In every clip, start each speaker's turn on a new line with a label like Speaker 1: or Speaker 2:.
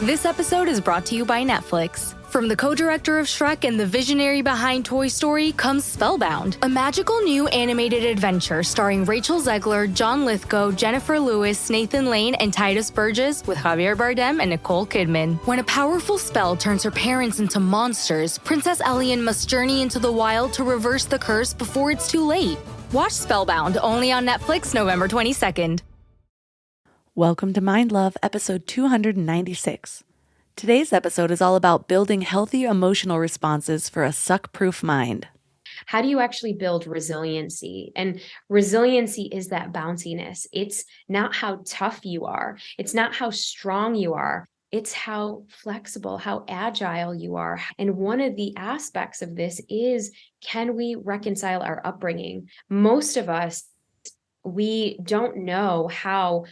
Speaker 1: This episode is brought to you by Netflix. From the co-director of Shrek and the visionary behind Toy Story comes Spellbound, a magical new animated adventure starring Rachel Zegler, John Lithgow, Jennifer Lewis, Nathan Lane, and Titus Burgess with Javier Bardem and Nicole Kidman. When a powerful spell turns her parents into monsters, Princess Elian must journey into the wild to reverse the curse before it's too late. Watch Spellbound, only on Netflix November 22nd.
Speaker 2: Welcome to Mind Love, episode 296. Today's episode is all about building healthy emotional responses for a suck-proof mind.
Speaker 3: How do you actually build resiliency? And resiliency is that bounciness. It's not how tough you are. It's not how strong you are. It's how flexible, how agile you are. And one of the aspects of this is, can we reconcile our upbringing? Most of us, we don't know how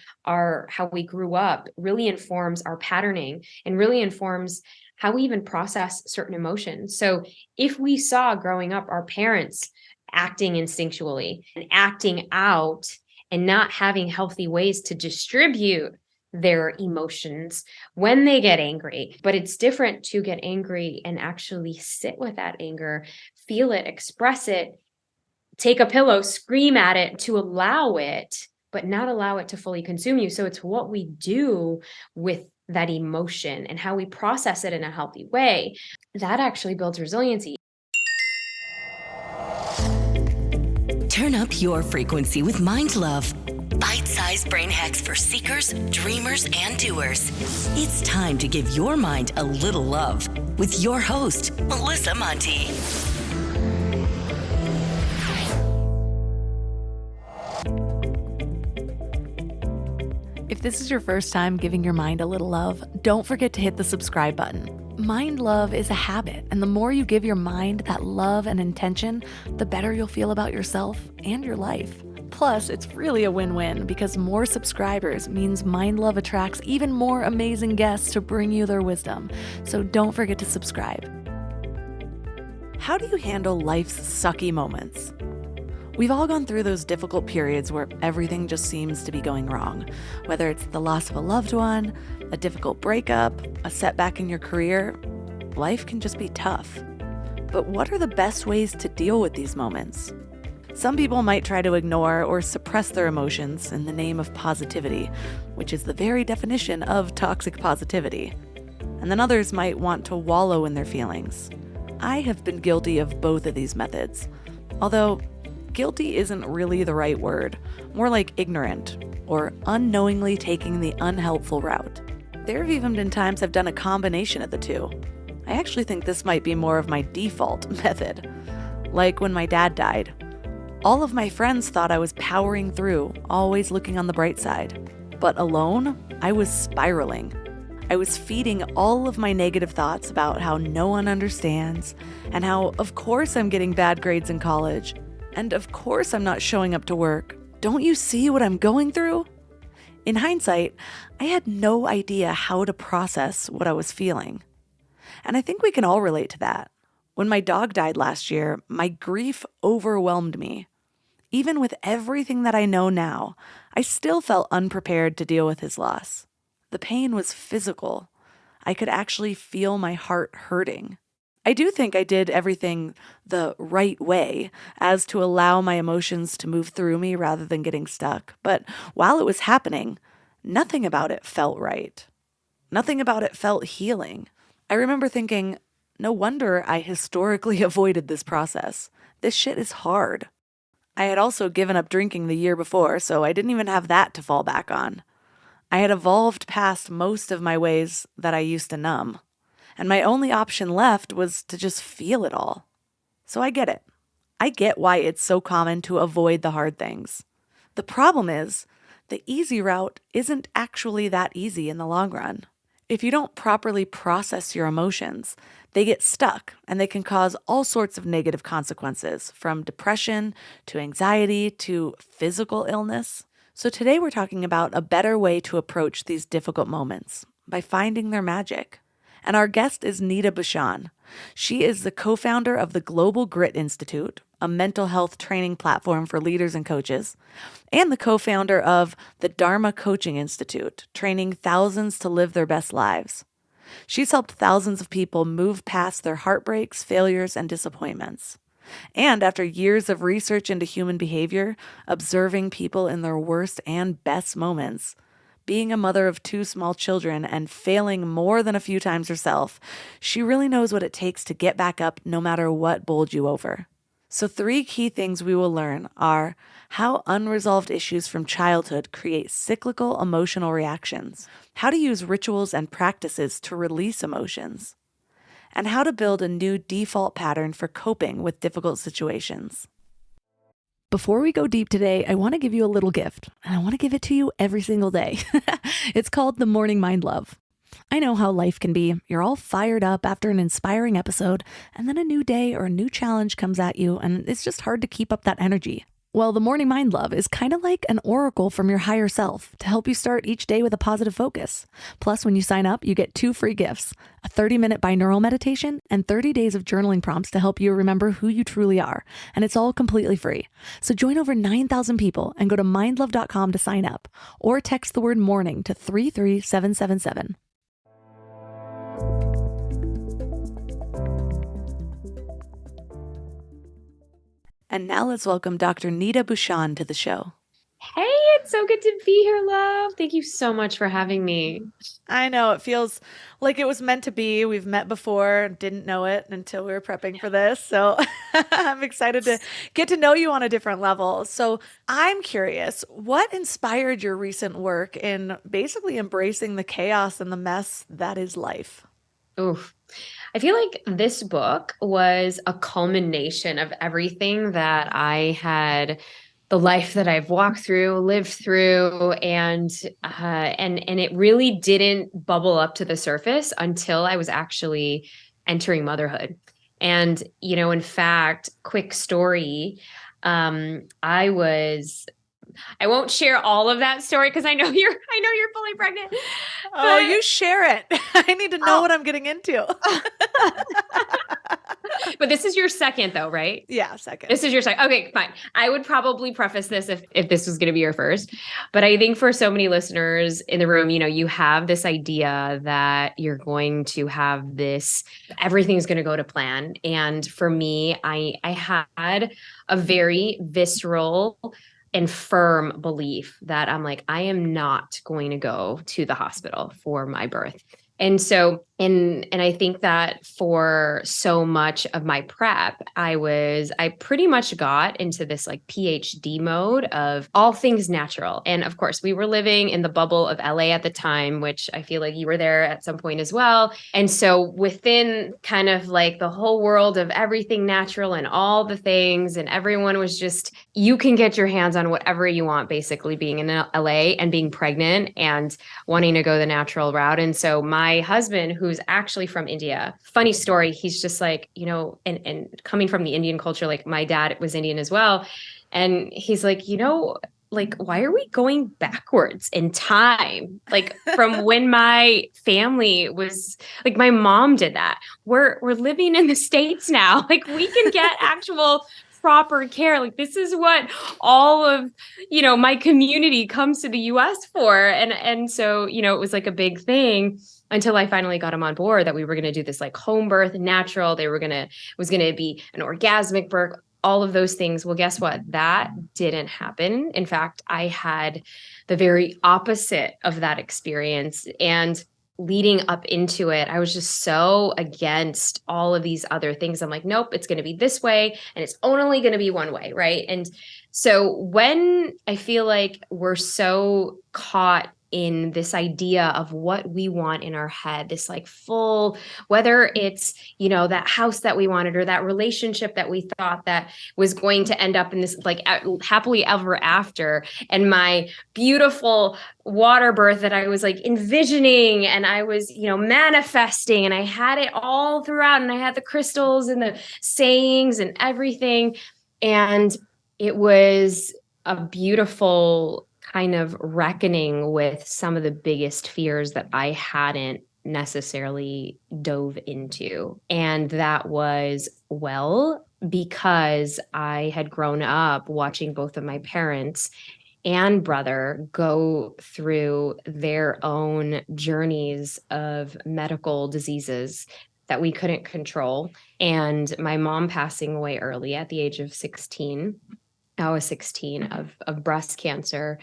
Speaker 3: we grew up really informs our patterning and really informs how we even process certain emotions. So if we saw growing up our parents acting instinctually and acting out and not having healthy ways to distribute their emotions when they get angry, but it's different to get angry and actually sit with that anger, feel it, express it, take a pillow, scream at it, to allow it, but not allow it to fully consume you. So it's what we do with that emotion and how we process it in a healthy way that actually builds resiliency.
Speaker 4: Turn up your frequency with Mind Love. Bite-sized brain hacks for seekers, dreamers, and doers. It's time to give your mind a little love with your host, Melissa Monti.
Speaker 2: If this is your first time giving your mind a little love, don't forget to hit the subscribe button. Mind love is a habit, and the more you give your mind that love and intention, the better you'll feel about yourself and your life. Plus, it's really a win-win because more subscribers means Mind Love attracts even more amazing guests to bring you their wisdom. So don't forget to subscribe. How do you handle life's sucky moments? We've all gone through those difficult periods where everything just seems to be going wrong. Whether it's the loss of a loved one, a difficult breakup, a setback in your career, life can just be tough. But what are the best ways to deal with these moments? Some people might try to ignore or suppress their emotions in the name of positivity, which is the very definition of toxic positivity. And then others might want to wallow in their feelings. I have been guilty of both of these methods, although guilty isn't really the right word, more like ignorant, or unknowingly taking the unhelpful route. There have even been times I've done a combination of the two. I actually think this might be more of my default method. Like when my dad died. All of my friends thought I was powering through, always looking on the bright side. But alone, I was spiraling. I was feeding all of my negative thoughts about how no one understands, and how, of course, I'm getting bad grades in college. And of course I'm not showing up to work. Don't you see what I'm going through? In hindsight, I had no idea how to process what I was feeling. And I think we can all relate to that. When my dog died last year, my grief overwhelmed me. Even with everything that I know now, I still felt unprepared to deal with his loss. The pain was physical. I could actually feel my heart hurting. I do think I did everything the right way, as to allow my emotions to move through me rather than getting stuck. But while it was happening, nothing about it felt right. Nothing about it felt healing. I remember thinking, no wonder I historically avoided this process. This shit is hard. I had also given up drinking the year before, so I didn't even have that to fall back on. I had evolved past most of my ways that I used to numb. And my only option left was to just feel it all. So I get it. I get why it's so common to avoid the hard things. The problem is, the easy route isn't actually that easy in the long run. If you don't properly process your emotions, they get stuck and they can cause all sorts of negative consequences, from depression to anxiety to physical illness. So today we're talking about a better way to approach these difficult moments by finding their magic. And our guest is Neeta Bhushan. She is the co-founder of the Global Grit Institute, a mental health training platform for leaders and coaches, and the co-founder of the Dharma Coaching Institute, training thousands to live their best lives. She's helped thousands of people move past their heartbreaks, failures, and disappointments. And after years of research into human behavior, observing people in their worst and best moments, being a mother of 2 small children and failing more than a few times herself, she really knows what it takes to get back up no matter what bowled you over. So 3 key things we will learn are how unresolved issues from childhood create cyclical emotional reactions, how to use rituals and practices to release emotions, and how to build a new default pattern for coping with difficult situations. Before we go deep today, I want to give you a little gift, and I want to give it to you every single day. It's called the Morning Mind Love. I know how life can be. You're all fired up after an inspiring episode, and then a new day or a new challenge comes at you, and it's just hard to keep up that energy. Well, the Morning Mind Love is kind of like an oracle from your higher self to help you start each day with a positive focus. Plus, when you sign up, you get 2 free gifts, a 30-minute binaural meditation and 30 days of journaling prompts to help you remember who you truly are. And it's all completely free. So join over 9,000 people and go to mindlove.com to sign up or text the word morning to 33777. And now let's welcome Dr. Neeta Bhushan to the show.
Speaker 3: Hey, it's so good to be here, love. Thank you so much for having me.
Speaker 2: I know, it feels like it was meant to be. We've met before, didn't know it until we were prepping for this. So I'm excited to get to know you on a different level. So I'm curious, what inspired your recent work in basically embracing the chaos and the mess that is life?
Speaker 3: Oof. I feel like this book was a culmination of everything that I had, the life that I've walked through, lived through, and it really didn't bubble up to the surface until I was actually entering motherhood. And, in fact, quick story, I won't share all of that story because I know you're fully pregnant.
Speaker 2: Oh, you share it. I need to know what I'm getting into.
Speaker 3: But this is your second though, right?
Speaker 2: Yeah, second.
Speaker 3: This is your second. Okay, fine. I would probably preface this if this was going to be your first. But I think for so many listeners in the room, you have this idea that you're going to have this, everything's going to go to plan. And for me, I had a very visceral and firm belief that I'm like, I am not going to go to the hospital for my birth. And so, and I think that for so much of my prep, I pretty much got into this like PhD mode of all things natural. And of course, we were living in the bubble of LA at the time, which I feel like you were there at some point as well. And so within kind of like the whole world of everything natural and all the things, and everyone was just, you can get your hands on whatever you want, basically being in LA and being pregnant and wanting to go the natural route. And so my husband, who's actually from India, funny story, he's just like, and coming from the Indian culture, like my dad was Indian as well. And he's like, like, why are we going backwards in time? Like from when my family was like, my mom did that. We're living in the States now. Like we can get actual proper care. Like this is what all of, my community comes to the US for. And so, it was like a big thing until I finally got him on board that we were going to do this like home birth, natural. It was going to be an orgasmic birth, all of those things. Well, guess what? That didn't happen. In fact, I had the very opposite of that experience. And leading up into it, I was just so against all of these other things. I'm like, nope, it's going to be this way and it's only going to be one way. Right. And so when I feel like we're so caught in this idea of what we want in our head, this like full, whether it's, that house that we wanted or that relationship that we thought that was going to end up in this like happily ever after, and my beautiful water birth that I was like envisioning and I was, manifesting, and I had it all throughout, and I had the crystals and the sayings and everything. And it was a beautiful kind of reckoning with some of the biggest fears that I hadn't necessarily dove into. And that was, because I had grown up watching both of my parents and brother go through their own journeys of medical diseases that we couldn't control. And my mom passing away early at the age of 16. I was 16 of breast cancer.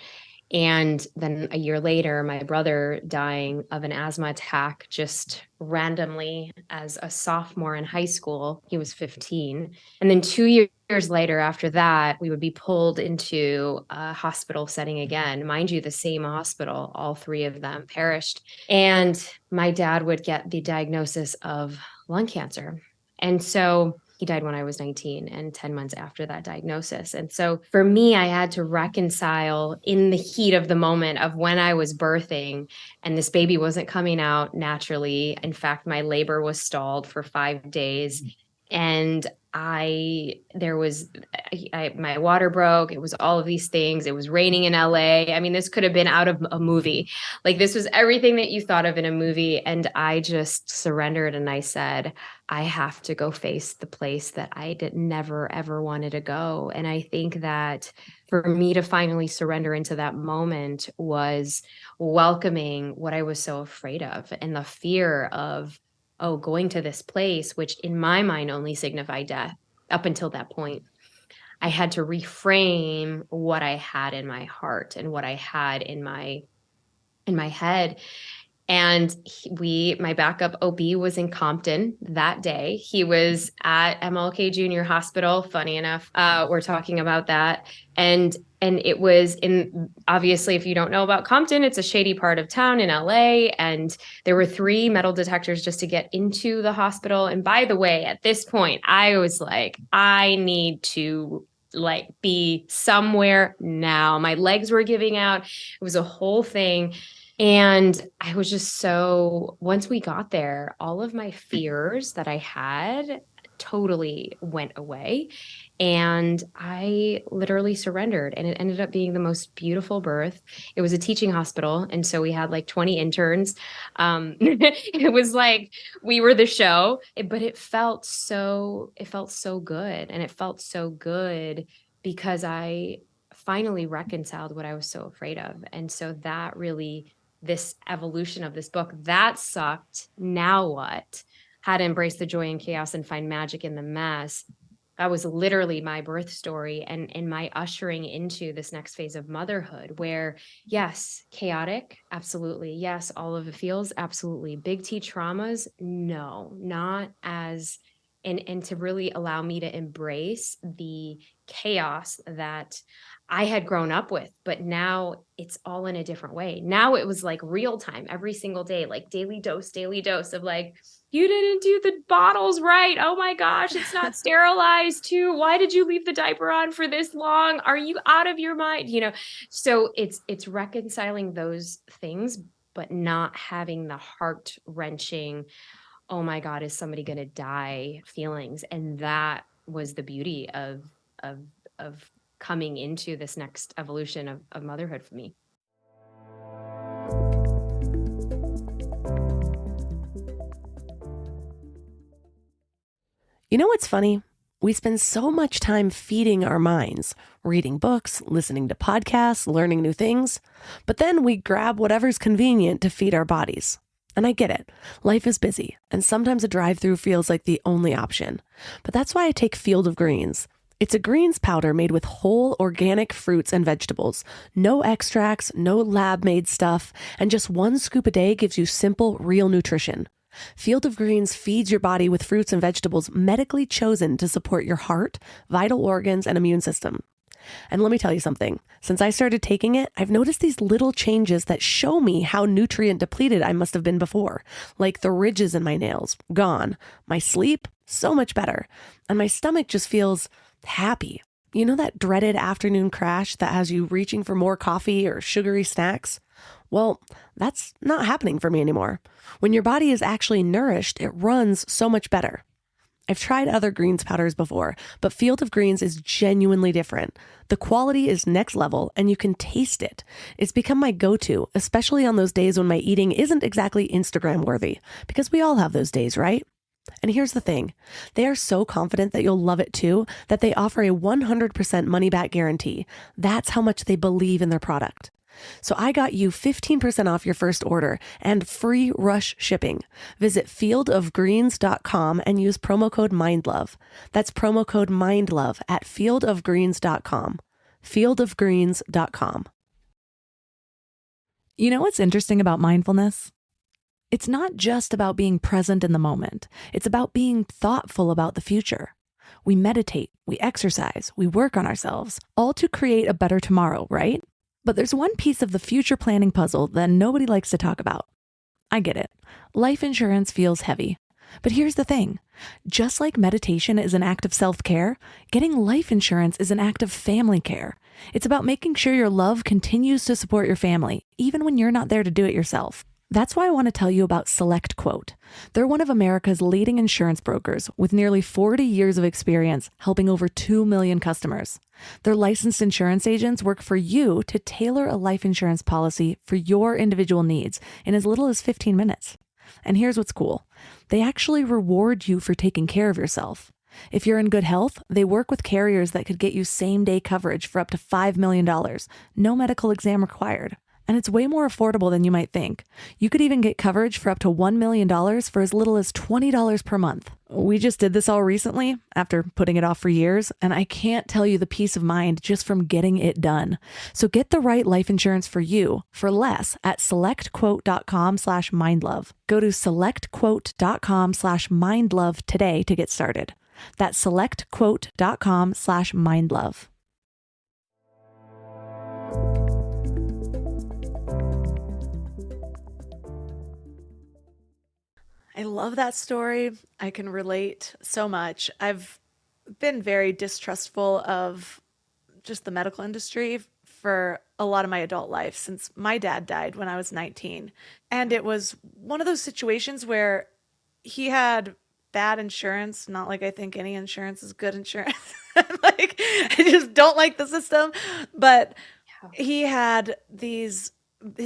Speaker 3: And then a year later, my brother dying of an asthma attack just randomly as a sophomore in high school. He was 15. And then 2 years later, after that, we would be pulled into a hospital setting again. Mind you, the same hospital, all three of them perished. And my dad would get the diagnosis of lung cancer. And so he died when I was 19 and 10 months after that diagnosis. And so for me, I had to reconcile in the heat of the moment of when I was birthing and this baby wasn't coming out naturally. In fact, my labor was stalled for 5 days. And my water broke. It was all of these things. It was raining in LA. I mean, this could have been out of a movie. Like, this was everything that you thought of in a movie. And I just surrendered and I said, I have to go face the place that I never, ever wanted to go. And I think that for me to finally surrender into that moment was welcoming what I was so afraid of and the fear of, going to this place, which in my mind only signified death up until that point. I had to reframe what I had in my heart and what I had in my head. And my backup OB was in Compton that day. He was at MLK Junior Hospital. Funny enough, we're talking about that. And it was obviously, if you don't know about Compton, it's a shady part of town in LA. And there were 3 metal detectors just to get into the hospital. And by the way, at this point, I was like, I need to be somewhere now. My legs were giving out. It was a whole thing. And I was just once we got there, all of my fears that I had totally went away. And I literally surrendered, and it ended up being the most beautiful birth. It was a teaching hospital. And so we had 20 interns. It was like we were the show, but it felt so good. And it felt so good because I finally reconciled what I was so afraid of. And so that really, this evolution of this book, that sucked. Now what? How to embrace the joy and chaos and find magic in the mess. That was literally my birth story and my ushering into this next phase of motherhood where, yes, chaotic, absolutely. Yes, all of the feels, absolutely. Big T traumas, no, not as, and to really allow me to embrace the chaos that I had grown up with, but now it's all in a different way. Now it was real time every single day, daily dose of you didn't do the bottles right. Oh my gosh, it's not sterilized too. Why did you leave the diaper on for this long? Are you out of your mind? So it's reconciling those things, but not having the heart-wrenching, oh my God, is somebody going to die feelings. And that was the beauty of coming into this next evolution of motherhood for me.
Speaker 5: You know what's funny? We spend so much time feeding our minds, reading books, listening to podcasts, learning new things, but then we grab whatever's convenient to feed our bodies. And I get it. Life is busy, and sometimes a drive-through feels like the only option. But that's why I take Field of Greens. It's a greens powder made with whole organic fruits and vegetables. No extracts, no lab-made stuff, and just 1 scoop a day gives you simple, real nutrition. Field of Greens feeds your body with fruits and vegetables medically chosen to support your heart, vital organs, and immune system. And let me tell you something. Since I started taking it, I've noticed these little changes that show me how nutrient depleted I must have been before. Like the ridges in my nails, gone. My sleep, so much better. And my stomach just feels happy. You know that dreaded afternoon crash that has you reaching for more coffee or sugary snacks? Well, that's not happening for me anymore. When your body is actually nourished, it runs so much better. I've tried other greens powders before, but Field of Greens is genuinely different. The quality is next level and you can taste it. It's become my go-to, especially on those days when my eating isn't exactly Instagram worthy, because we all have those days, right? And here's the thing, they are so confident that you'll love it too, that they offer a 100% money back guarantee. That's how much they believe in their product. So I got you 15% off your first order and free rush shipping. Visit fieldofgreens.com and use promo code MINDLOVE. That's promo code MINDLOVE at fieldofgreens.com. Fieldofgreens.com.
Speaker 2: You know what's interesting about mindfulness? It's not just about being present in the moment. It's about being thoughtful about the future. We meditate, we exercise, we work on ourselves, all to create a better tomorrow, right? But there's one piece of the future planning puzzle that nobody likes to talk about. I get it. Life insurance feels heavy. But here's the thing. Just like meditation is an act of self-care, getting life insurance is an act of family care. It's about making sure your love continues to support your family, even when you're not there to do it yourself. That's why I want to tell you about Select Quote. They're one of America's leading insurance brokers with nearly 40 years of experience helping over 2 million customers. Their licensed insurance agents work for you to tailor a life insurance policy for your individual needs in as little as 15 minutes. And here's what's cool. They actually reward you for taking care of yourself. If you're in good health, they work with carriers that could get you same-day coverage for up to $5 million, no medical exam required. And it's way more affordable than you might think. You could even get coverage for up to $1 million for as little as $20 per month. We just did this all recently after putting it off for years, and I can't tell you the peace of mind just from getting it done. So get the right life insurance for you for less at selectquote.com/mindlove. Go to selectquote.com/mindlove today to get started. That's selectquote.com/mindlove. I love that story. I can relate so much. I've been very distrustful of just the medical industry for a lot of my adult life since my dad died when I was 19. And it was one of those situations where he had bad insurance, not like I think any insurance is good insurance. Like, I just don't like the system. But he had his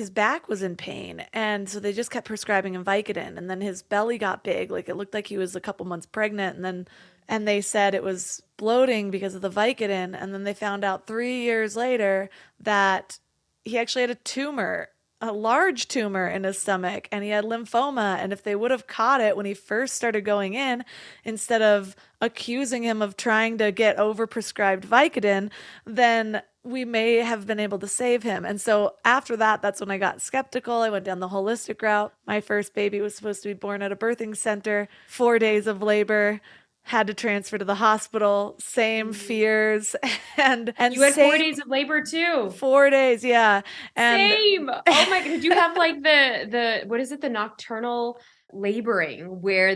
Speaker 2: back was in pain, and so they just kept prescribing him Vicodin, and then his belly got big, like it looked like he was a couple months pregnant, and they said it was bloating because of the Vicodin, and then they found out 3 years later that he actually had a tumor, a large tumor in his stomach, and he had lymphoma, and if they would have caught it when he first started going in, instead of accusing him of trying to get overprescribed Vicodin, then we may have been able to save him. And so after that, that's when I got skeptical. I went down the holistic route. My first baby was supposed to be born at a birthing center, 4 days of labor, had to transfer to the hospital, same fears. And
Speaker 3: you had 4 days of labor too.
Speaker 5: 4 days, yeah. And
Speaker 3: same. Oh my God. Did you have like the what is it? The nocturnal laboring where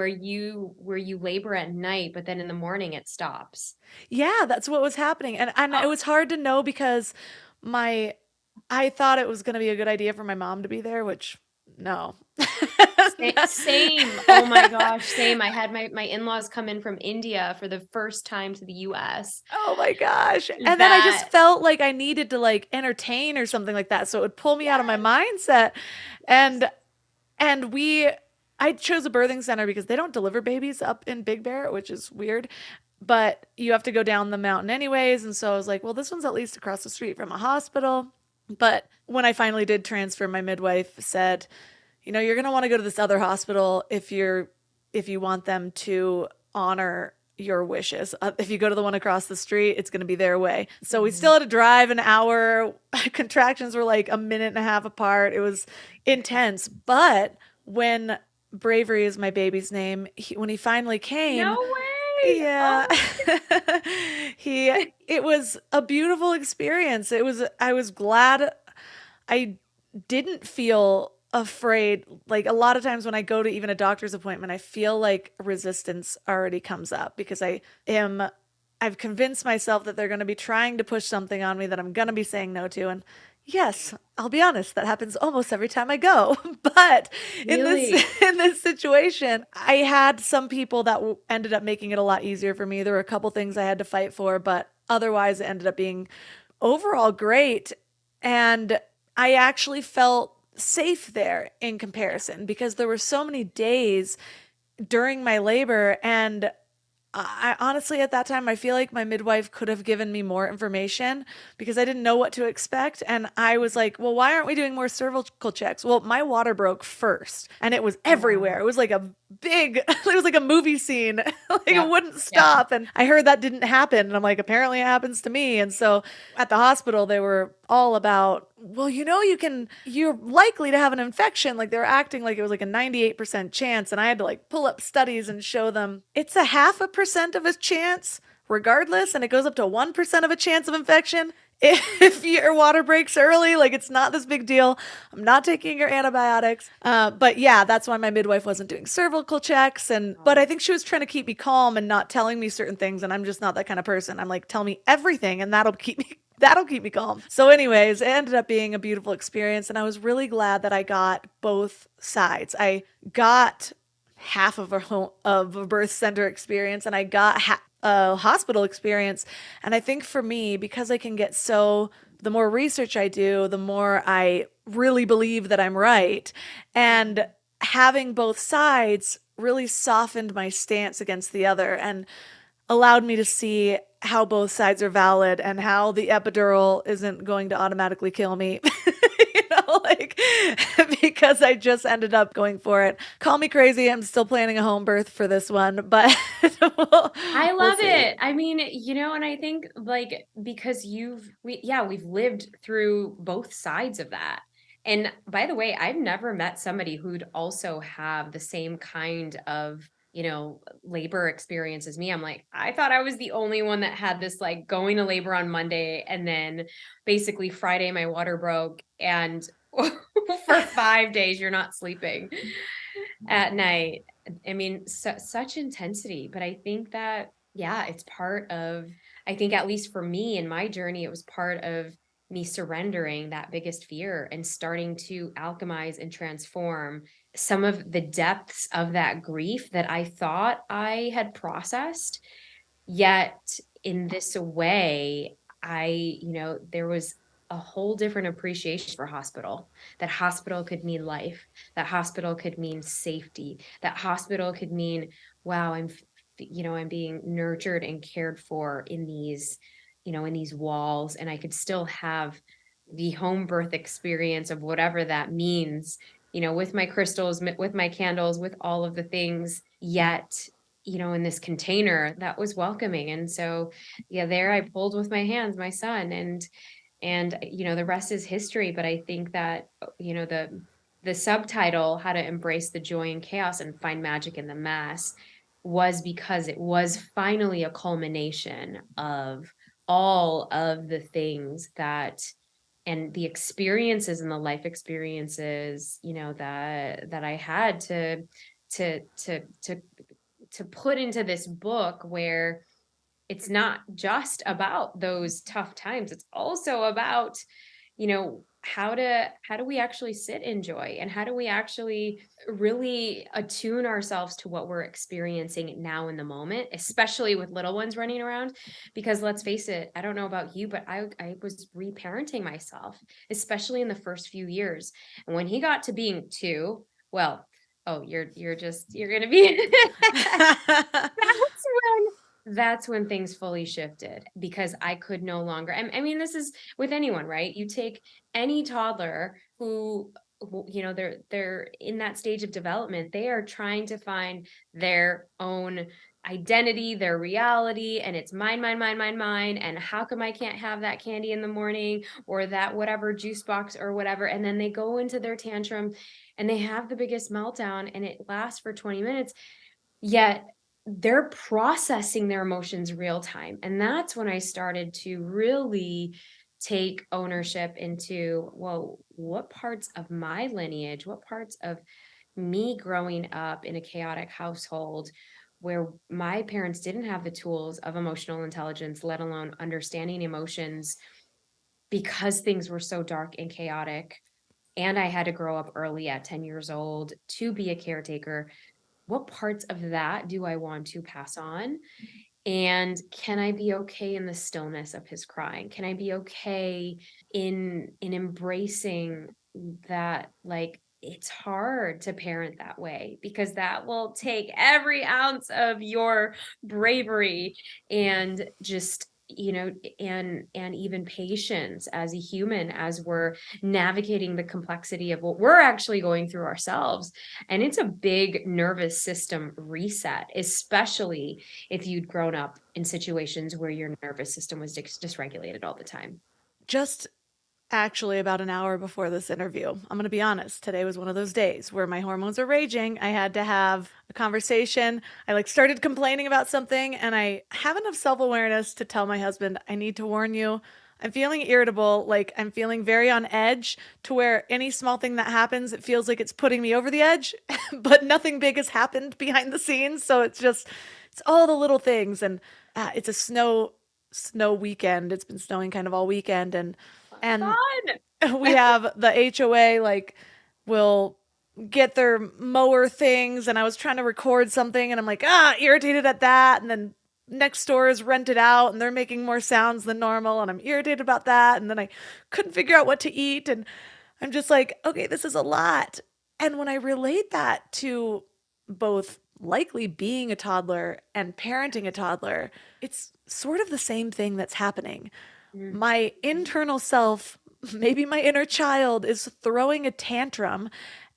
Speaker 3: you labor at night, but then in the morning it stops.
Speaker 5: Yeah, that's what was happening. And it was hard to know because I thought it was going to be a good idea for my mom to be there, which no.
Speaker 3: Same. Oh my gosh, same. I had my in-laws come in from India for the first time to the US.
Speaker 5: Oh my gosh. And then I just felt like I needed to like entertain or something like that. So it would pull me out of my mindset. And I chose a birthing center because they don't deliver babies up in Big Bear, which is weird, but you have to go down the mountain anyways. And so I was like, well, this one's at least across the street from a hospital. But when I finally did transfer, my midwife said, you're going to want to go to this other hospital if you want them to honor your wishes. If you go to the one across the street, it's going to be their way. So we still had to drive an hour. Contractions were like a minute and a half apart. It was intense. But when Bravery is my baby's name, when he finally came.
Speaker 3: No way.
Speaker 5: Yeah. Oh. It was a beautiful experience. I was glad I didn't feel afraid. Like a lot of times when I go to even a doctor's appointment, I feel like resistance already comes up because I've convinced myself that they're going to be trying to push something on me that I'm going to be saying no to. And yes, I'll be honest, that happens almost every time I go. But
Speaker 3: Really?
Speaker 5: in this situation, I had some people that ended up making it a lot easier for me. There were a couple things I had to fight for, but otherwise it ended up being overall great. And I actually felt safe there in comparison because there were so many days
Speaker 2: during my labor. And I honestly, at that time, I feel like my midwife could have given me more information because I didn't know what to expect. And I was like, well, why aren't we doing more cervical checks? Well, my water broke first and it was everywhere. It was like a big, it was like a movie scene. Like it wouldn't stop. And I heard that didn't happen. And I'm like, apparently it happens to me. And so at the hospital, they were all about, well, you're likely to have an infection. Like they're acting like it was like a 98% chance. And I had to like pull up studies and show them it's a 0.5% of a chance regardless. And it goes up to 1% of a chance of infection. If your water breaks early, like it's not this big deal. I'm not taking your antibiotics. But yeah, that's why my midwife wasn't doing cervical checks. But I think she was trying to keep me calm and not telling me certain things. And I'm just not that kind of person. I'm like, tell me everything and that'll keep me calm. So anyways, it ended up being a beautiful experience. And I was really glad that I got both sides. I got half of a birth center experience and I got a hospital experience. And I think for me, because I can get the more research I do, the more I really believe that I'm right. And having both sides really softened my stance against the other and allowed me to see how both sides are valid and how the epidural isn't going to automatically kill me. Because I just ended up going for it. Call me crazy. I'm still planning a home birth for this one, but
Speaker 3: I love it. I mean, and I think like, because we've lived through both sides of that. And by the way, I've never met somebody who'd also have the same kind of, labor experience as me. I'm like, I thought I was the only one that had this, like going to labor on Monday and then basically Friday my water broke and for 5 days you're not sleeping at night. I mean, such intensity, but I think that, it's part of, I think at least for me in my journey, it was part of me surrendering that biggest fear and starting to alchemize and transform some of the depths of that grief that I thought I had processed. Yet in this way, there was a whole different appreciation for hospital. That hospital could mean life. That hospital could mean safety. That hospital could mean, wow, I'm being nurtured and cared for in these walls, and I could still have the home birth experience of whatever that means, with my crystals, with my candles, with all of the things, yet in this container that was welcoming. And so, there I pulled with my hands, my son, and the rest is history. But I think that, the subtitle, How to Embrace the Joy in Chaos and Find Magic in the Mess, was because it was finally a culmination of all of the things and the experiences and the life experiences, that I had to put into this book, where it's not just about those tough times. It's also about, how do we actually sit in joy, and how do we actually really attune ourselves to what we're experiencing now in the moment, especially with little ones running around. Because let's face it, I don't know about you, but I was reparenting myself, especially in the first few years. And when he got to being 2, well, oh, you're gonna be that's when things fully shifted, because I could no longer, I mean, this is with anyone, right? You take any toddler who, they're in that stage of development. They are trying to find their own identity, their reality, and it's mine, mine, mine, mine, mine. And how come I can't have that candy in the morning, or that whatever juice box or whatever? And then they go into their tantrum and they have the biggest meltdown, and it lasts for 20 minutes. Yet they're processing their emotions real time. And that's when I started to really take ownership into, well, what parts of my lineage, what parts of me growing up in a chaotic household where my parents didn't have the tools of emotional intelligence, let alone understanding emotions, because things were so dark and chaotic. And I had to grow up early at 10 years old to be a caretaker. What parts of that do I want to pass on? And can I be okay in the stillness of his crying? Can I be okay in embracing that, like, it's hard to parent that way because that will take every ounce of your bravery and just, and even patience as a human as we're navigating the complexity of what we're actually going through ourselves. And it's a big nervous system reset, especially if you'd grown up in situations where your nervous system was dysregulated all the time.
Speaker 2: Just actually about an hour before this interview, I'm going to be honest, today was one of those days where my hormones are raging. I had to have a conversation. I started complaining about something, and I have enough self-awareness to tell my husband, I need to warn you. I'm feeling irritable, I'm feeling very on edge, to where any small thing that happens, it feels like it's putting me over the edge, but nothing big has happened behind the scenes. So it's all the little things. And it's a snow weekend. It's been snowing kind of all weekend, and
Speaker 3: Fun.
Speaker 2: we have the HOA will get their mower things, and I was trying to record something, and I'm irritated at that. And then next door is rented out and they're making more sounds than normal, and I'm irritated about that. And then I couldn't figure out what to eat, and I'm just okay, this is a lot. And when I relate that to both likely being a toddler and parenting a toddler, it's sort of the same thing that's happening. My internal self, maybe my inner child, is throwing a tantrum,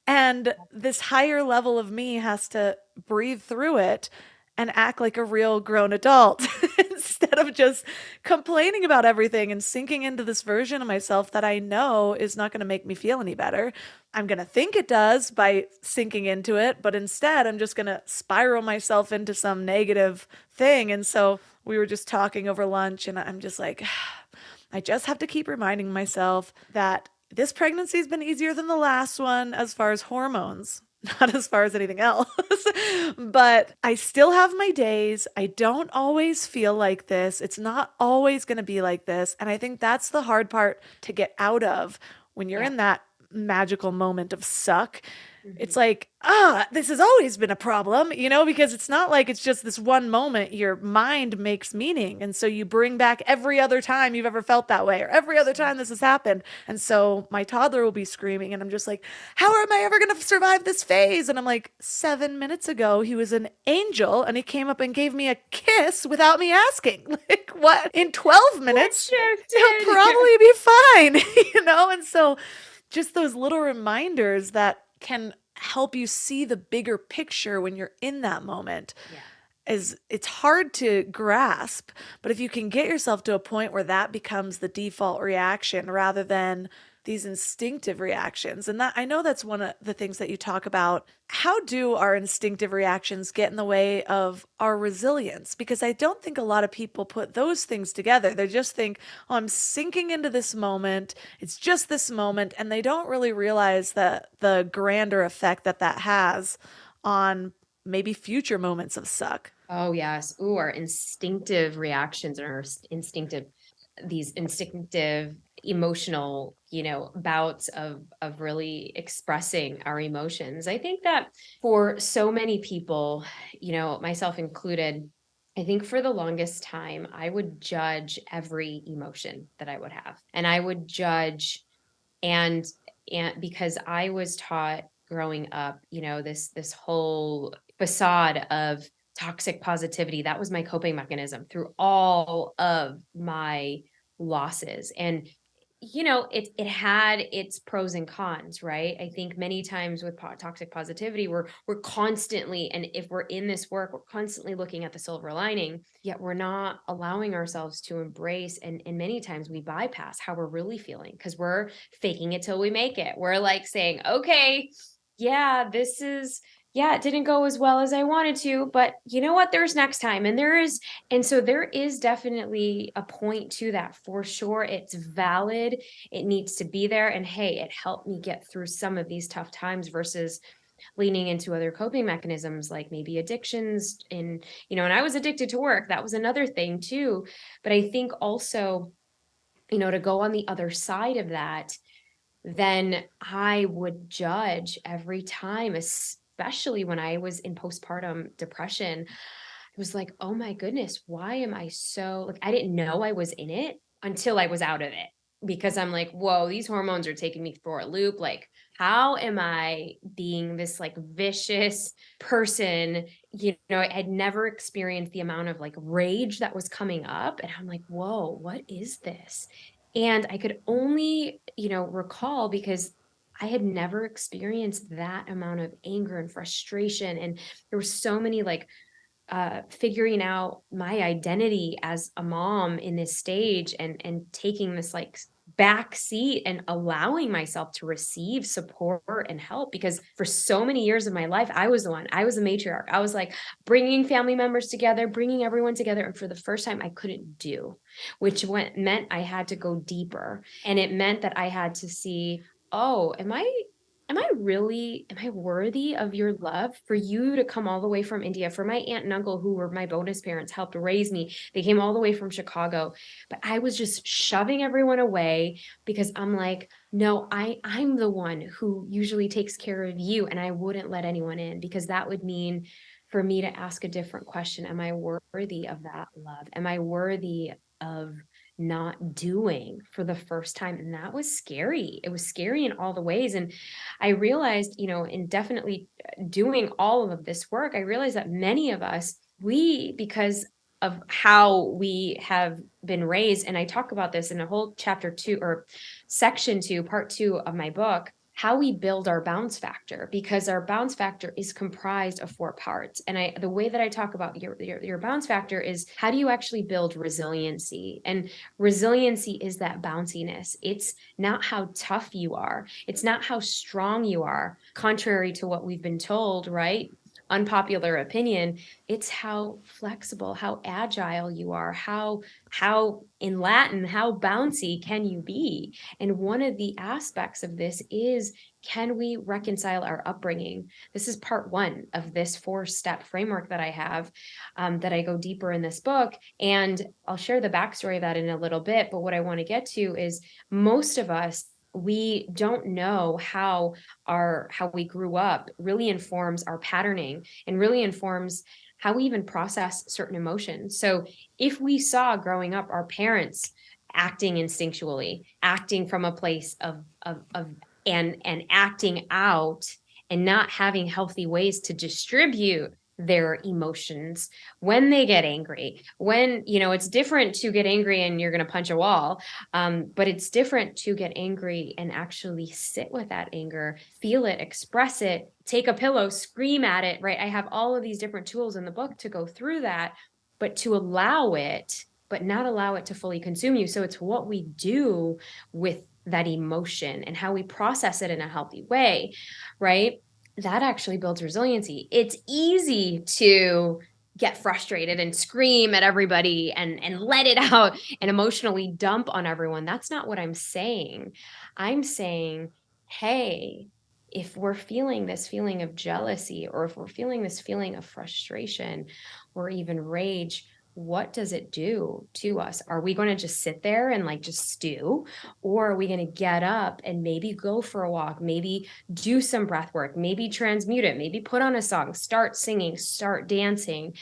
Speaker 2: and this higher level of me has to breathe through it and act like a real grown adult instead of just complaining about everything and sinking into this version of myself that I know is not going to make me feel any better. I'm going to think it does by sinking into it, but instead I'm just going to spiral myself into some negative thing. And so we were just talking over lunch, and I'm just I just have to keep reminding myself that this pregnancy has been easier than the last one as far as hormones, not as far as anything else. But I still have my days. I don't always feel like this. It's not always going to be like this. And I think that's the hard part to get out of when you're in that magical moment of suck. It's this has always been a problem, because it's not like it's just this one moment. Your mind makes meaning. And so you bring back every other time you've ever felt that way, or every other time this has happened. And so my toddler will be screaming, and I'm just how am I ever going to survive this phase? And I'm 7 minutes ago, he was an angel, and he came up and gave me a kiss without me asking. What? In 12 minutes, he'll probably be fine, And so just those little reminders that can help you see the bigger picture when you're in that moment. It's hard to grasp, but if you can get yourself to a point where that becomes the default reaction rather than these instinctive reactions. And that, I know that's one of the things that you talk about. How do our instinctive reactions get in the way of our resilience? Because I don't think a lot of people put those things together. They just think, oh, I'm sinking into this moment. It's just this moment. And they don't really realize that the grander effect that has on maybe future moments of suck.
Speaker 3: Oh, yes. Ooh, our instinctive reactions and these instinctive emotional, bouts of really expressing our emotions. I think that for so many people, myself included, I think for the longest time, I would judge every emotion that I would have. And I would judge and because I was taught growing up, this whole facade of toxic positivity. That was my coping mechanism through all of my losses. And it had its pros and cons, right? I think many times with toxic positivity, we're constantly, and if we're in this work, we're constantly looking at the silver lining, yet we're not allowing ourselves to embrace, and many times we bypass how we're really feeling because we're faking it till we make it. We're saying, okay, yeah, it didn't go as well as I wanted to, but you know what? There's next time. And so there is definitely a point to that for sure. It's valid. It needs to be there. And hey, it helped me get through some of these tough times versus leaning into other coping mechanisms, like maybe addictions and I was addicted to work. That was another thing too. But I think also, to go on the other side of that, then I would judge every time, especially when I was in postpartum depression. It was oh my goodness, why am I so I didn't know I was in it until I was out of it, because I'm whoa, these hormones are taking me for a loop. how am I being this like vicious person? I had never experienced the amount of like rage that was coming up. And I'm like, whoa, what is this? And I could only, recall because I had never experienced that amount of anger and frustration. And there were so many like figuring out my identity as a mom in this stage and taking this like back seat and allowing myself to receive support and help, because for so many years of my life I was the matriarch. I was like bringing family members together, bringing everyone together, and for the first time I couldn't do, meant I had to go deeper, and it meant that I had to see, oh, am I worthy of your love? For you to come all the way from India, for my aunt and uncle, who were my bonus parents, helped raise me. They came all the way from Chicago, but I was just shoving everyone away because I'm like, no, I'm the one who usually takes care of you. And I wouldn't let anyone in, because that would mean for me to ask a different question. Am I worthy of that love? Am I worthy of not doing for the first time? And that was scary. It was scary in all the ways. And I realized, in definitely doing all of this work, I realized that many of us, because of how we have been raised, and I talk about this in a whole chapter 2 or section 2, part 2 of my book, how we build our bounce factor, because our bounce factor is comprised of 4 parts. And the way that I talk about your bounce factor is, how do you actually build resiliency? And resiliency is that bounciness. It's not how tough you are. It's not how strong you are, contrary to what we've been told, right? Unpopular opinion. It's how flexible, how agile you are, how in Latin, how bouncy can you be? And one of the aspects of this is, can we reconcile our upbringing? This is part 1 of this 4-step framework that I have, that I go deeper in this book. And I'll share the backstory of that in a little bit. But what I want to get to is, most of us, we don't know how we grew up really informs our patterning, and really informs how we even process certain emotions. So if we saw growing up our parents acting instinctually, acting from a place of and acting out, and not having healthy ways to distribute their emotions when they get angry, when, it's different to get angry and you're going to punch a wall. But it's different to get angry and actually sit with that anger, feel it, express it, take a pillow, scream at it, right? I have all of these different tools in the book to go through that, but to allow it, but not allow it to fully consume you. So it's what we do with that emotion and how we process it in a healthy way, right? That actually builds resiliency. It's easy to get frustrated and scream at everybody and let it out and emotionally dump on everyone. That's not what I'm saying. I'm saying, hey, if we're feeling this feeling of jealousy, or if we're feeling this feeling of frustration or even rage, what does it do to us? Are we going to just sit there and like just stew? Or are we going to get up and maybe go for a walk, maybe do some breath work, maybe transmute it, maybe put on a song, start singing, start dancing,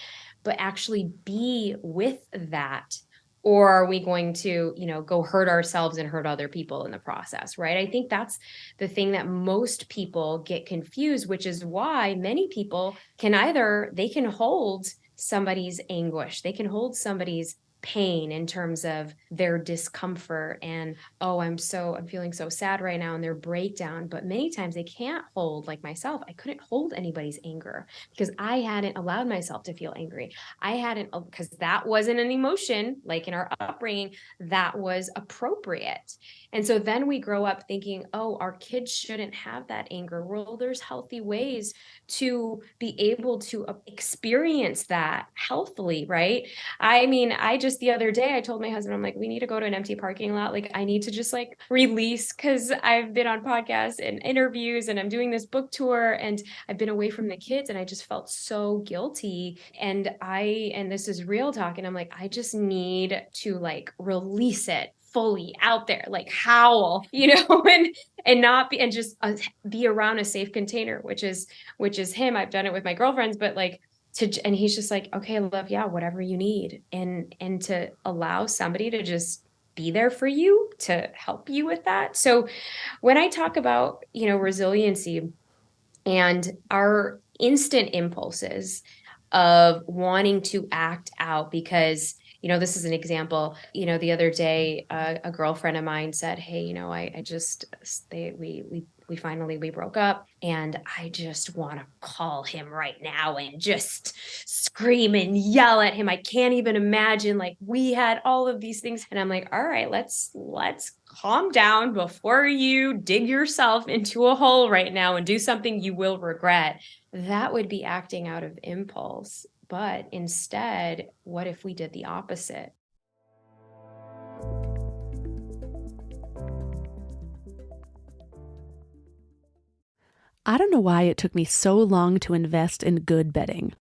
Speaker 3: but actually be with that? Or are we going to, go hurt ourselves and hurt other people in the process, right? I think that's the thing that most people get confused, which is why many people they can hold somebody's anguish, they can hold somebody's pain in terms of their discomfort and, oh, I'm feeling so sad right now, and their breakdown. But many times they can't hold, like myself, I couldn't hold anybody's anger because I hadn't allowed myself to feel angry. Because that wasn't an emotion, like in our upbringing, that was appropriate. And so then we grow up thinking, oh, our kids shouldn't have that anger. Well, there's healthy ways to be able to experience that healthily, right? I mean, the other day, I told my husband, I'm like, we need to go to an empty parking lot. Like, I need to just like release, because I've been on podcasts and interviews and I'm doing this book tour and I've been away from the kids, and I just felt so guilty. And this is real talk. And I'm like, I just need to like release it fully out there, like howl, and not be, and just be around a safe container, which is him. I've done it with my girlfriends, but like, and he's just like, okay, love, yeah, whatever you need. And to allow somebody to just be there for you to help you with that. So when I talk about, resiliency and our instant impulses of wanting to act out because, this is an example, the other day, a girlfriend of mine said, hey, I just, we broke up and I just want to call him right now and just scream and yell at him. I can't even imagine, like, we had all of these things. And I'm like, all right, let's calm down before you dig yourself into a hole right now and do something you will regret. That would be acting out of impulse. But instead, what if we did the opposite?
Speaker 2: I don't know why it took me so long to invest in good bedding.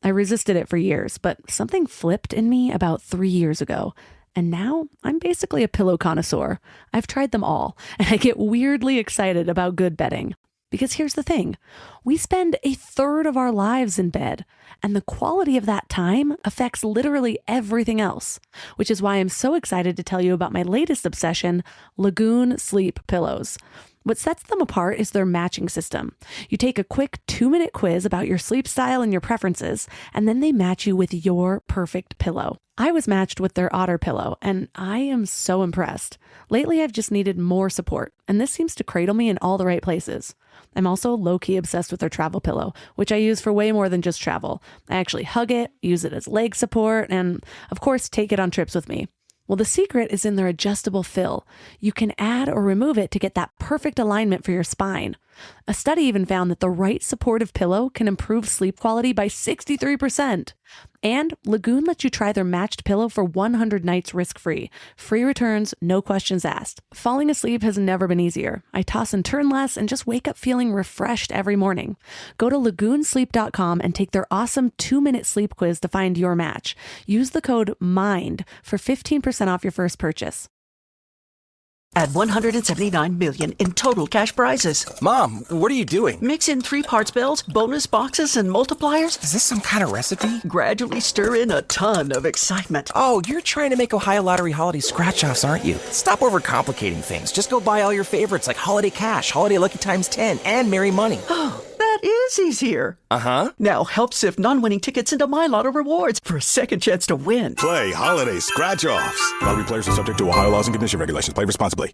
Speaker 2: I resisted it for years, but something flipped in me about 3 years ago. And now I'm basically a pillow connoisseur. I've tried them all, and I get weirdly excited about good bedding. Because here's the thing, we spend a third of our lives in bed, and the quality of that time affects literally everything else, which is why I'm so excited to tell you about my latest obsession, Lagoon Sleep Pillows. What sets them apart is their matching system. You take a quick 2-minute quiz about your sleep style and your preferences, and then they match you with your perfect pillow. I was matched with their Otter pillow, and I am so impressed. Lately, I've just needed more support, and this seems to cradle me in all the right places. I'm also low-key obsessed with their travel pillow, which I use for way more than just travel. I actually hug it, use it as leg support, and of course, take it on trips with me. Well, the secret is in their adjustable fill. You can add or remove it to get that perfect alignment for your spine. A study even found that the right supportive pillow can improve sleep quality by 63%. And Lagoon lets you try their matched pillow for 100 nights risk-free. Free returns, no questions asked. Falling asleep has never been easier. I toss and turn less and just wake up feeling refreshed every morning. Go to lagoonsleep.com and take their awesome 2-minute sleep quiz to find your match. Use the code MIND for 15% off your first purchase.
Speaker 6: Add $179 million in total cash prizes.
Speaker 7: Mom, what are you doing?
Speaker 6: Mix in 3-parts bills, bonus boxes, and multipliers.
Speaker 7: Is this some kind of recipe?
Speaker 6: Gradually stir in a ton of excitement.
Speaker 7: Oh, you're trying to make Ohio Lottery holiday scratch-offs, aren't you? Stop overcomplicating things. Just go buy all your favorites like Holiday Cash, Holiday Lucky Times 10, and Merry Money.
Speaker 6: Oh, that is easier.
Speaker 7: Uh-huh.
Speaker 6: Now help sift non-winning tickets into My Lotto Rewards for a second chance to win.
Speaker 8: Play Holiday Scratch-Offs. Lottery players are subject to Ohio laws and condition regulations. Play responsibly.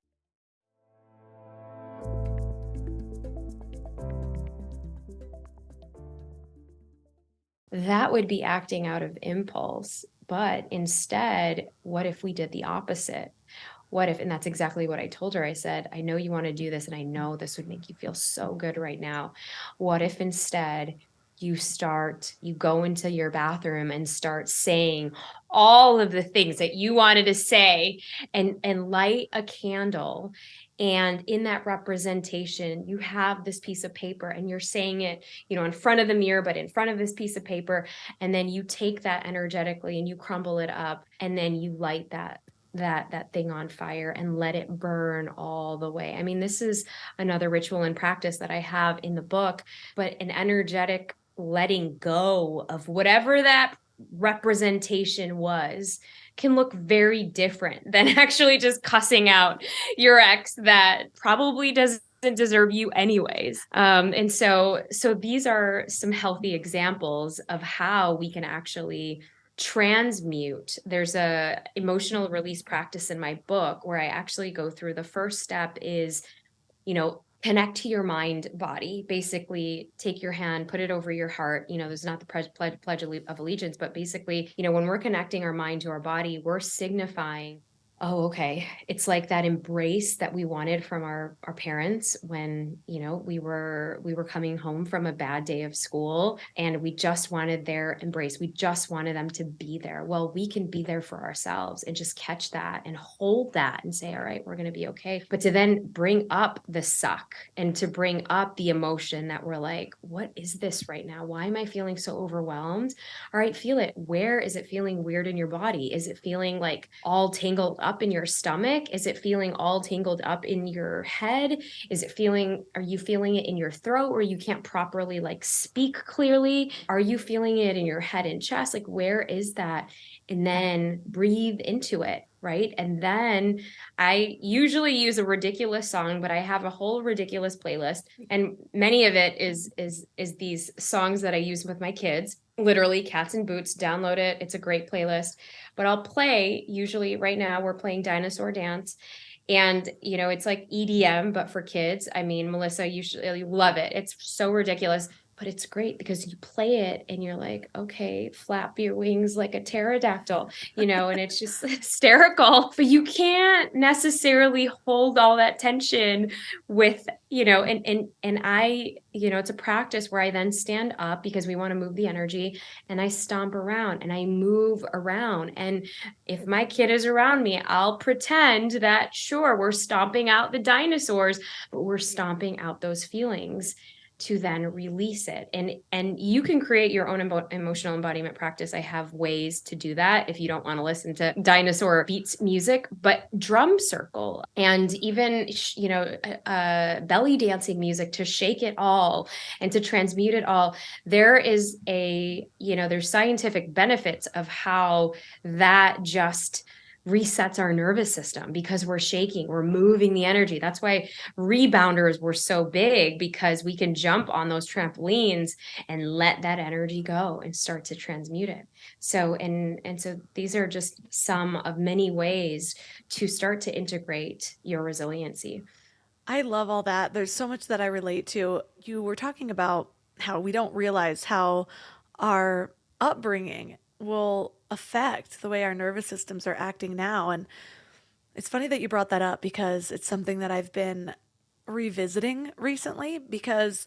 Speaker 3: That would be acting out of impulse. But instead, what if we did the opposite? What if, and that's exactly what I told her. I said, I know you want to do this, and I know this would make you feel so good right now. What if instead you go into your bathroom and start saying all of the things that you wanted to say and light a candle. And in that representation, you have this piece of paper and you're saying it, in front of the mirror, but in front of this piece of paper. And then you take that energetically and you crumble it up, and then you light that thing on fire and let it burn all the way. I mean, this is another ritual and practice that I have in the book, but an energetic letting go of whatever that representation was can look very different than actually just cussing out your ex that probably doesn't deserve you anyways. And so these are some healthy examples of how we can actually transmute. There's a emotional release practice in my book where I actually go through, the first step is, connect to your mind body. Basically take your hand, put it over your heart. There's not the pledge of allegiance, but basically, when we're connecting our mind to our body, we're signifying, oh, okay. It's like that embrace that we wanted from our parents when, we were coming home from a bad day of school and we just wanted their embrace. We just wanted them to be there. Well, we can be there for ourselves and just catch that and hold that and say, all right, we're going to be okay. But to then bring up the suck and to bring up the emotion that we're like, what is this right now? Why am I feeling so overwhelmed? All right, feel it. Where is it feeling weird in your body? Is it feeling like all tangled up in your stomach? Is it feeling all tangled up in your head? Are you feeling it in your throat where you can't properly like speak clearly? Are you feeling it in your head and chest? Like, where is that? And then breathe into it, right? And then I usually use a ridiculous song, but I have a whole ridiculous playlist, and many of it is these songs that I use with my kids. Literally, Cats and Boots, download it. It's a great playlist. But I'll play, usually right now we're playing Dinosaur Dance. And, it's like EDM, but for kids. I mean, Melissa, you love it. It's so ridiculous, but it's great because you play it and you're like, okay, flap your wings like a pterodactyl, and it's just hysterical. But you can't necessarily hold all that tension with, and I, it's a practice where I then stand up because we want to move the energy, and I stomp around and I move around. And if my kid is around me, I'll pretend that, sure, we're stomping out the dinosaurs, but we're stomping out those feelings to then release it. And you can create your own emotional embodiment practice. I have ways to do that if you don't want to listen to dinosaur beats music, but drum circle and even, belly dancing music to shake it all and to transmute it all. There's scientific benefits of how that just resets our nervous system because we're shaking, we're moving the energy. That's why rebounders were so big, because we can jump on those trampolines and let that energy go and start to transmute it. So, so these are just some of many ways to start to integrate your resiliency.
Speaker 2: I love all that. There's so much that I relate to. You were talking about how we don't realize how our upbringing will affect the way our nervous systems are acting now. And it's funny that you brought that up because it's something that I've been revisiting recently, because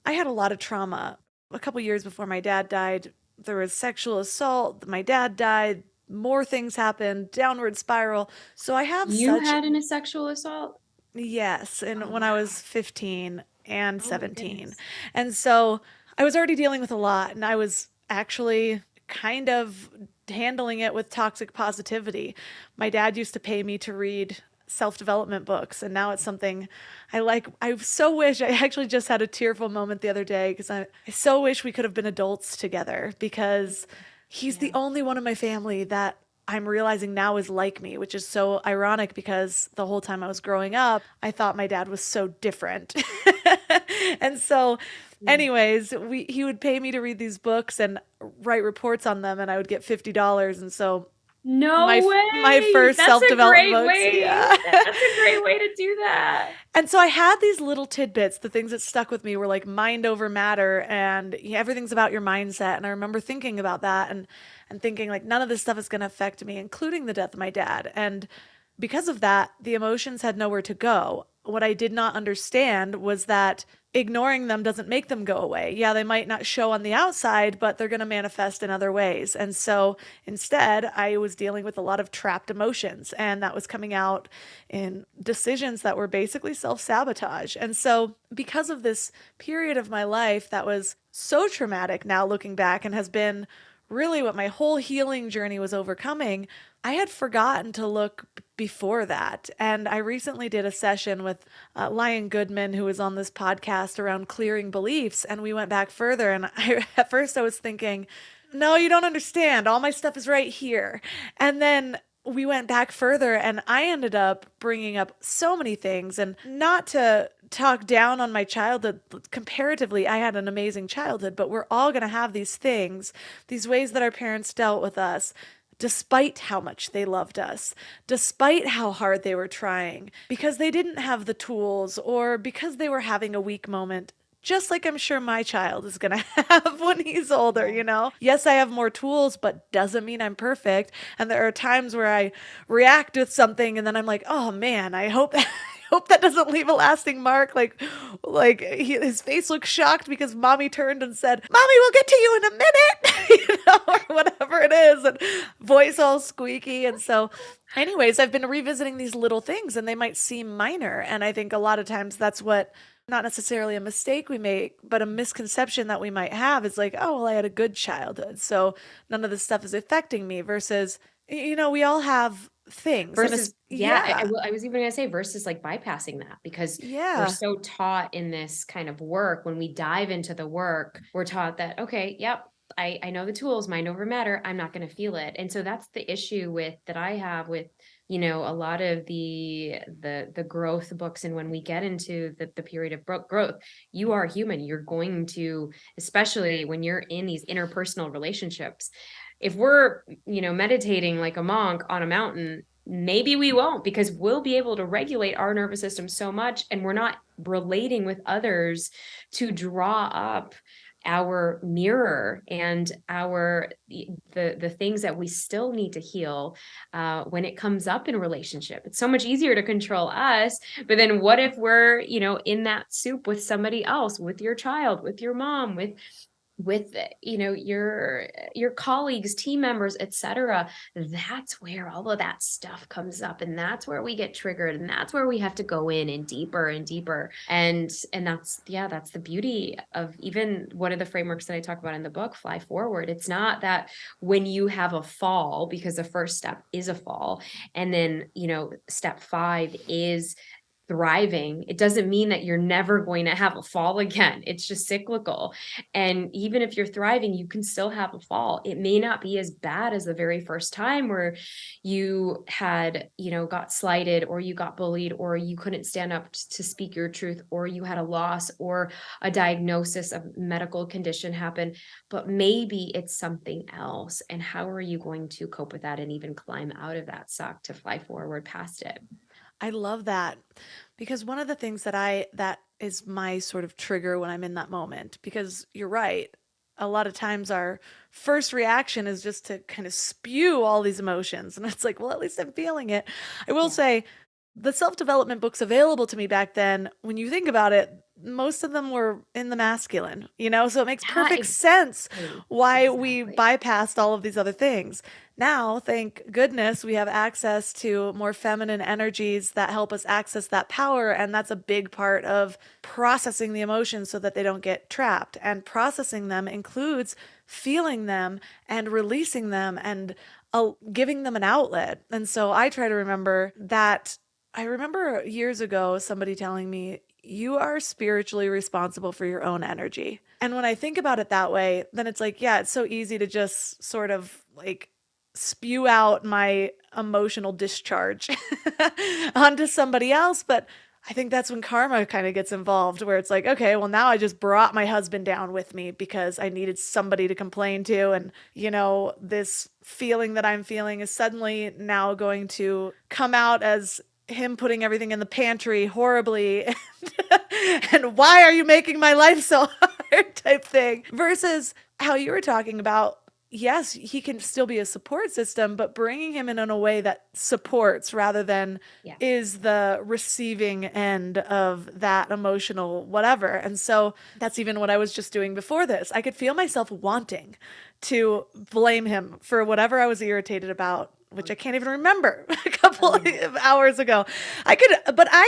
Speaker 2: I had a lot of trauma. A couple years before my dad died, there was sexual assault. My dad died. More things happened, downward spiral. So I have
Speaker 3: You had a sexual assault?
Speaker 2: Yes, and when I was 15 and 17.
Speaker 3: Goodness.
Speaker 2: And so I was already dealing with a lot, and I was actually kind of handling it with toxic positivity. My dad used to pay me to read self-development books, and now it's something I like. I so wish, I actually just had a tearful moment the other day because I so wish we could have been adults together, because he's the only one in my family that I'm realizing now is like me, which is so ironic because the whole time I was growing up, I thought my dad was so different. And so anyways, he would pay me to read these books and write reports on them, and I would get $50. And so
Speaker 3: No
Speaker 2: my
Speaker 3: way.
Speaker 2: my first
Speaker 3: That's
Speaker 2: self-development
Speaker 3: a great
Speaker 2: books.
Speaker 3: way.
Speaker 2: Yeah.
Speaker 3: That's a great way to do that.
Speaker 2: And so I had these little tidbits. The things that stuck with me were like mind over matter, and everything's about your mindset. And I remember thinking about that and thinking like, none of this stuff is going to affect me, including the death of my dad. And because of that, the emotions had nowhere to go. What I did not understand was that ignoring them doesn't make them go away. Yeah, they might not show on the outside, but they're going to manifest in other ways. And so instead, I was dealing with a lot of trapped emotions, and that was coming out in decisions that were basically self-sabotage. And so because of this period of my life that was so traumatic now looking back, and has been really what my whole healing journey was overcoming, I had forgotten to look before that. And I recently did a session with Lion Goodman, who was on this podcast, around clearing beliefs. And we went back further. And at first I was thinking, no, you don't understand. All my stuff is right here. And then we went back further, and I ended up bringing up so many things. And not to talk down on my childhood, comparatively, I had an amazing childhood, but we're all going to have these things, these ways that our parents dealt with us, despite how much they loved us, despite how hard they were trying, because they didn't have the tools, or because they were having a weak moment. Just like I'm sure my child is going to have when he's older, Yes, I have more tools, but doesn't mean I'm perfect. And there are times where I react with something and then I'm like, oh man, I hope that doesn't leave a lasting mark. His face looks shocked because mommy turned and said, "Mommy, we'll get to you in a minute," or whatever it is, and voice all squeaky. And so anyways, I've been revisiting these little things, and they might seem minor. And I think a lot of times that's what, not necessarily a mistake we make, but a misconception that we might have is like, oh, well, I had a good childhood, so none of this stuff is affecting me, versus
Speaker 5: We all have things.
Speaker 3: Versus,
Speaker 5: yeah.
Speaker 3: I was even gonna say versus like bypassing that, because we're
Speaker 5: Yeah.
Speaker 3: so taught in this kind of work, when we dive into the work, we're taught that, okay, yep, I know the tools, mind over matter, I'm not gonna feel it. And so that's the issue with that I have with, a lot of the growth books. And when we get into the period of growth, you are human. You're going to, especially when you're in these interpersonal relationships, if we're, meditating like a monk on a mountain, maybe we won't, because we'll be able to regulate our nervous system so much, and we're not relating with others to draw up our mirror and the things that we still need to heal when it comes up in a relationship. It's so much easier to control us, but then what if we're, in that soup with somebody else, with your child, with your mom, with your colleagues, team members, etc. That's where all of that stuff comes up, and that's where we get triggered, and that's where we have to go in and deeper and deeper. And that's the beauty of even one of the frameworks that I talk about in the book, Fly Forward. It's not that when you have a fall, because the first step is a fall, and then step 5 is thriving, it doesn't mean that you're never going to have a fall again. It's just cyclical. And even if you're thriving, you can still have a fall. It may not be as bad as the very first time where you had, got slighted, or you got bullied, or you couldn't stand up to speak your truth, or you had a loss or a diagnosis of medical condition happen. But maybe it's something else. And how are you going to cope with that and even climb out of that suck to fly forward past it?
Speaker 2: I love that, because one of the things that is my sort of trigger when I'm in that moment, because you're right. A lot of times our first reaction is just to kind of spew all these emotions. And it's like, well, at least I'm feeling it. I will say the self-development books available to me back then, when you think about it, most of them were in the masculine, so it makes perfect sense why we bypassed all of these other things. Now, thank goodness, we have access to more feminine energies that help us access that power. And that's a big part of processing the emotions so that they don't get trapped. And processing them includes feeling them and releasing them and giving them an outlet. And so I try to remember that. I remember years ago somebody telling me, you are spiritually responsible for your own energy. And when I think about it that way, then it's like, yeah, it's so easy to just sort of like spew out my emotional discharge onto somebody else. But I think that's when karma kind of gets involved, where it's like, okay, well, now I just brought my husband down with me because I needed somebody to complain to. And, this feeling that I'm feeling is suddenly now going to come out as him putting everything in the pantry horribly and why are you making my life so hard type thing, versus how you were talking about, yes, he can still be a support system, but bringing him in a way that supports rather than is the receiving end of that emotional whatever. And so that's even what I was just doing before this. I could feel myself wanting to blame him for whatever I was irritated about, which I can't even remember a couple of hours ago. I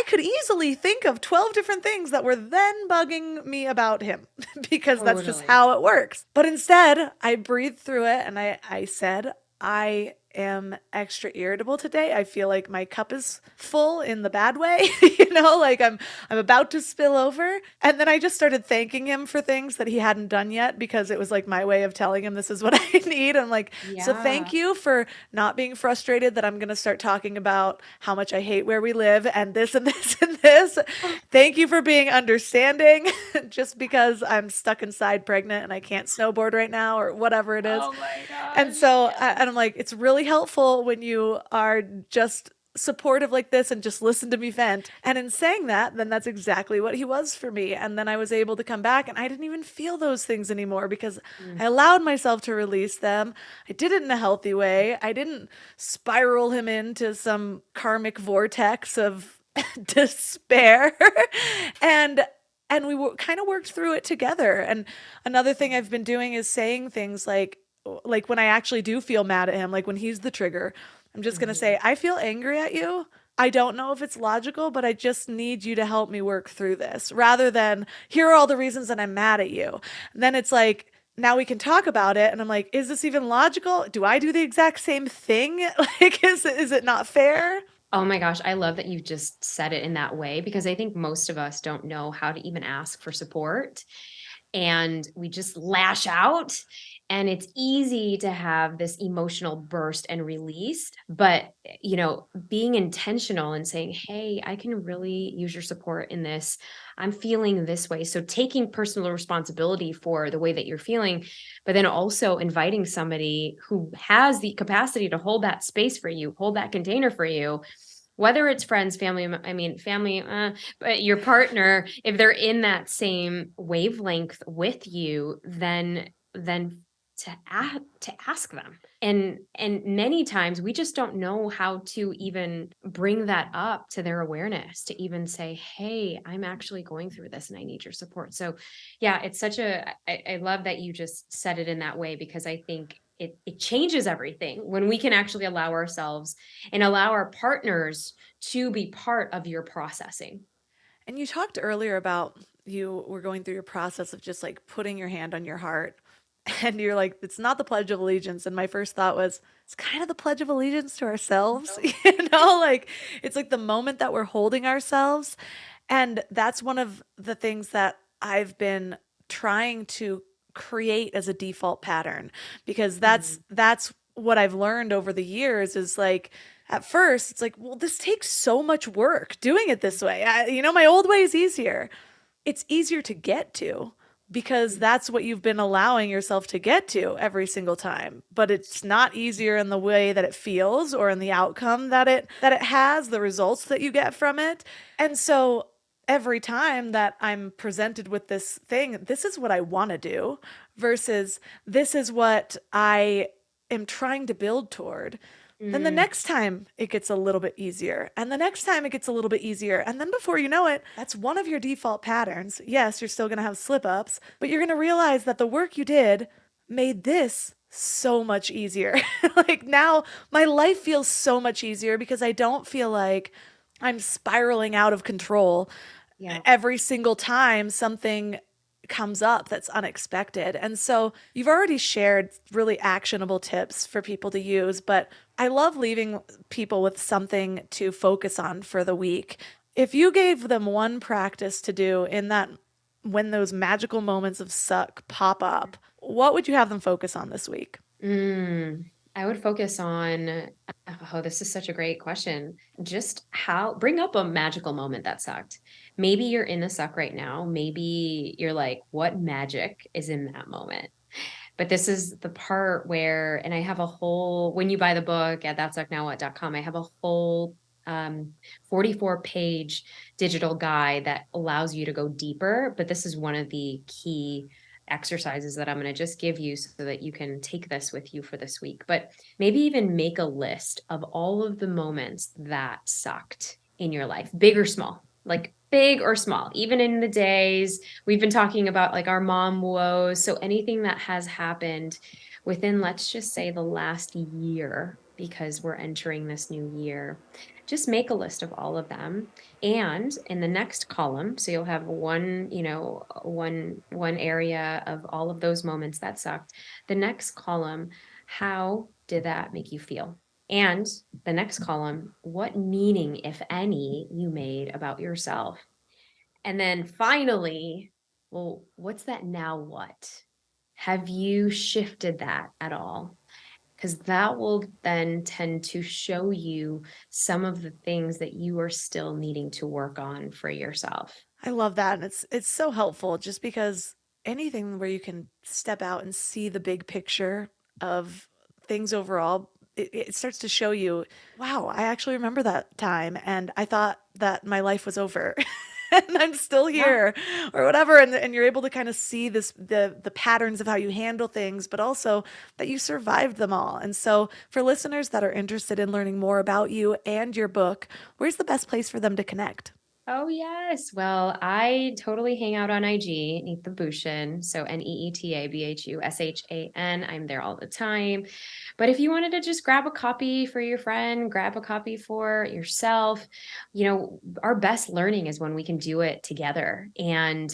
Speaker 2: could easily think of 12 different things that were then bugging me about him because that's just how it works. But instead, I breathed through it and I said, I am extra irritable today. I feel like my cup is full in the bad way, like I'm about to spill over. And then I just started thanking him for things that he hadn't done yet, because it was like my way of telling him this is what I need. I'm like, so thank you for not being frustrated that I'm going to start talking about how much I hate where we live and this and this and this. Thank you for being understanding just because I'm stuck inside pregnant and I can't snowboard right now or whatever it is. Oh my gosh. And so and I'm like, it's really helpful when you are just supportive like this and just listen to me vent. And in saying that, then that's exactly what he was for me. And then I was able to come back and I didn't even feel those things anymore because I allowed myself to release them. I did it in a healthy way. I didn't spiral him into some karmic vortex of despair. And we kind of worked through it together. And another thing I've been doing is saying things like when I actually do feel mad at him, like when he's the trigger, I'm just going to say, I feel angry at you. I don't know if it's logical, but I just need you to help me work through this, rather than here are all the reasons that I'm mad at you. And then it's like,
Speaker 5: now we can talk about it. And I'm like, is this even logical? Do I do the exact same thing? Like, is it not fair?
Speaker 3: Oh my gosh, I love that you just said it in that way, because I think most of us don't know how to even ask for support, and we just lash out, and it's easy to have this emotional burst and release. But being intentional and saying, hey, I can really use your support in this. I'm feeling this way, so taking personal responsibility for the way that you're feeling, but then also inviting somebody who has the capacity to hold that space for you, hold that container for you, whether it's friends, family, family, but your partner, if they're in that same wavelength with you, then to ask them. And many times we just don't know how to even bring that up to their awareness, to even say, hey, I'm actually going through this and I need your support. So yeah, it's I love that you just said it in that way, because I think it changes everything when we can actually allow ourselves and allow our partners to be part of your processing.
Speaker 5: And you talked earlier about you were going through your process of just like putting your hand on your heart. And you're like, it's not the Pledge of Allegiance. And my first thought was, it's kind of the Pledge of Allegiance to ourselves. Like it's like the moment that we're holding ourselves. And that's one of the things that I've been trying to create as a default pattern, because that's what I've learned over the years is like, at first it's like, well, this takes so much work doing it this way. My old way is easier. It's easier to get to because that's what you've been allowing yourself to get to every single time. But it's not easier in the way that it feels or in the outcome that it has, the results that you get from it. And so every time that I'm presented with this thing, this is what I want to do versus this is what I am trying to build toward. Then the next time it gets a little bit easier. And the next time it gets a little bit easier. And then before you know it, that's one of your default patterns. Yes, you're still going to have slip ups, but you're going to realize that the work you did made this so much easier. Like now my life feels so much easier because I don't feel like I'm spiraling out of control every single time something comes up that's unexpected. And so you've already shared really actionable tips for people to use, but I love leaving people with something to focus on for the week. If you gave them one practice to do in that, when those magical moments of suck pop up, what would you have them focus on this week?
Speaker 3: I would focus on, oh, this is such a great question. Just bring up a magical moment that sucked. Maybe you're in a suck right now. Maybe you're like, what magic is in that moment? But this is the part where, and I have a whole, when you buy the book at thatsucknowwhat.com, I have a whole 44-page digital guide that allows you to go deeper. But this is one of the key exercises that I'm going to just give you so that you can take this with you for this week. But maybe even make a list of all of the moments that sucked in your life, big or small, like big or small, even in the days we've been talking about, like our mom woes. So anything that has happened within, let's just say, the last year, because we're entering this new year, just make a list of all of them. And in the next column, so you'll have one area of all of those moments that sucked. The next column, how did that make you feel? And the next column, what meaning, if any, you made about yourself. And then finally, well, what's that now what? Have you shifted that at all? Because that will then tend to show you some of the things that you are still needing to work on for yourself.
Speaker 5: I love that. And it's so helpful just because anything where you can step out and see the big picture of things overall, it starts to show you, wow, I actually remember that time and I thought that my life was over. And I'm still here or whatever. And you're able to kind of see the patterns of how you handle things, but also that you survived them all. And so for listeners that are interested in learning more about you and your book, where's the best place for them to connect?
Speaker 3: Oh, yes. Well, I totally hang out on IG, Neeta Bhushan. So NeetaBhushan. I'm there all the time. But if you wanted to just grab a copy for your friend, grab a copy for yourself, our best learning is when we can do it together. And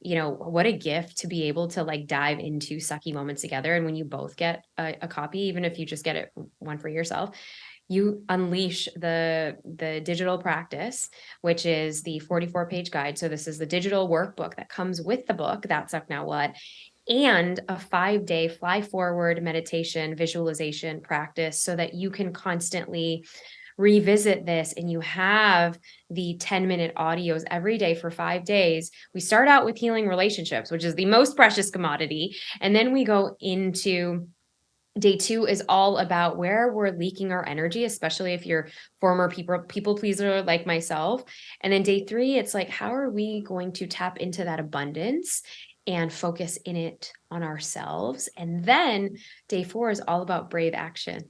Speaker 3: what a gift to be able to like dive into sucky moments together. And when you both get a copy, even if you just get it one for yourself, you unleash the digital practice, which is the 44-page guide. So this is the digital workbook that comes with the book, That Suck Now What, and a 5-day fly forward meditation visualization practice so that you can constantly revisit this, and you have the 10-minute audios every day for 5 days. We start out with healing relationships, which is the most precious commodity. And then we go into day 2 is all about where we're leaking our energy, especially if you're former people pleaser like myself. And then day 3, it's like, how are we going to tap into that abundance and focus in it on ourselves? And then day 4 is all about brave action.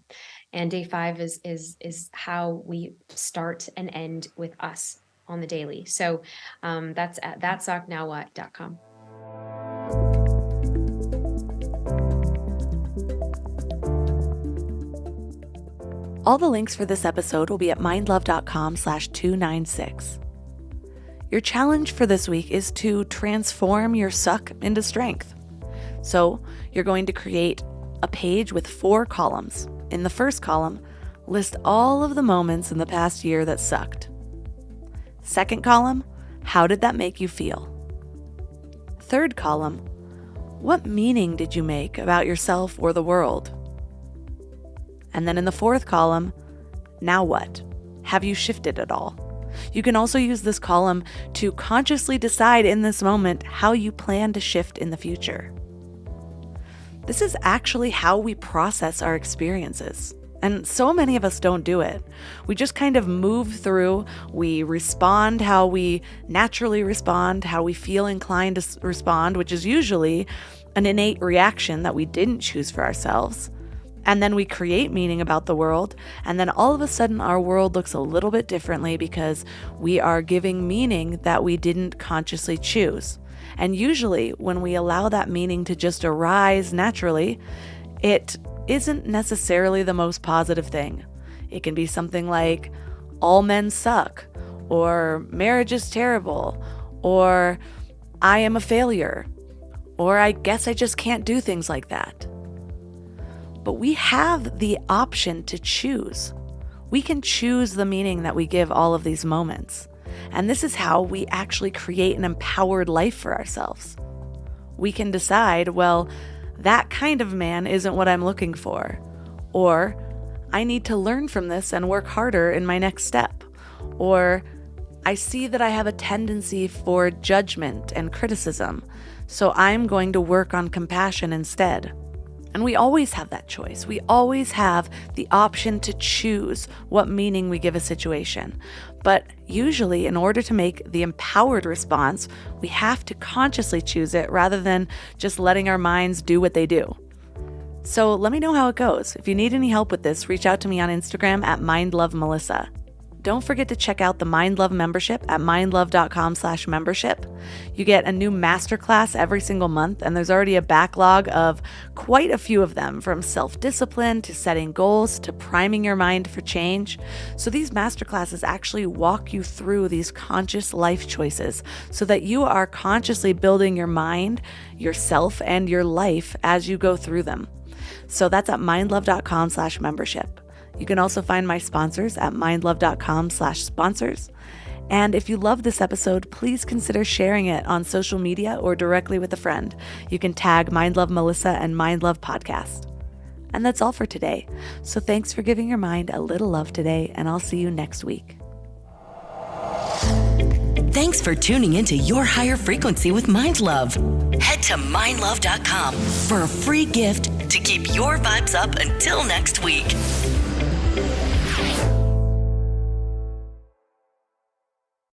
Speaker 3: And day 5 is how we start and end with us on the daily. So that's at thatsucknowwhat.com.
Speaker 2: All the links for this episode will be at mindlove.com/296. Your challenge for this week is to transform your suck into strength. So you're going to create a page with 4 columns. In the first column, list all of the moments in the past year that sucked. Second column, how did that make you feel? Third column, what meaning did you make about yourself or the world? And then in the fourth column, now what? Have you shifted at all? You can also use this column to consciously decide in this moment how you plan to shift in the future. This is actually how we process our experiences. And so many of us don't do it. We just kind of move through, we respond how we naturally respond, how we feel inclined to respond, which is usually an innate reaction that we didn't choose for ourselves. And then we create meaning about the world, and then all of a sudden our world looks a little bit differently because we are giving meaning that we didn't consciously choose. And usually when we allow that meaning to just arise naturally, it isn't necessarily the most positive thing. It can be something like, all men suck, or marriage is terrible, or I am a failure, or I guess I just can't do things like that. But we have the option to choose. We can choose the meaning that we give all of these moments. And this is how we actually create an empowered life for ourselves. We can decide, well, that kind of man isn't what I'm looking for. Or, I need to learn from this and work harder in my next step. Or, I see that I have a tendency for judgment and criticism, so I'm going to work on compassion instead. And we always have that choice. We always have the option to choose what meaning we give a situation. But usually, in order to make the empowered response, we have to consciously choose it rather than just letting our minds do what they do. So let me know how it goes. If you need any help with this, reach out to me on Instagram at mindlovemelissa. Don't forget to check out the Mind Love membership at mindlove.com/membership. You get a new masterclass every single month, and there's already a backlog of quite a few of them, from self-discipline to setting goals to priming your mind for change. So these masterclasses actually walk you through these conscious life choices so that you are consciously building your mind, yourself, and your life as you go through them. So that's at mindlove.com/membership. You can also find my sponsors at mindlove.com/sponsors. And if you love this episode, please consider sharing it on social media or directly with a friend. You can tag Mindlove Melissa and Mindlove Podcast. And that's all for today. So thanks for giving your mind a little love today, and I'll see you next week.
Speaker 4: Thanks for tuning into Your Higher Frequency with Mind Love. Head to mindlove.com for a free gift to keep your vibes up until next week.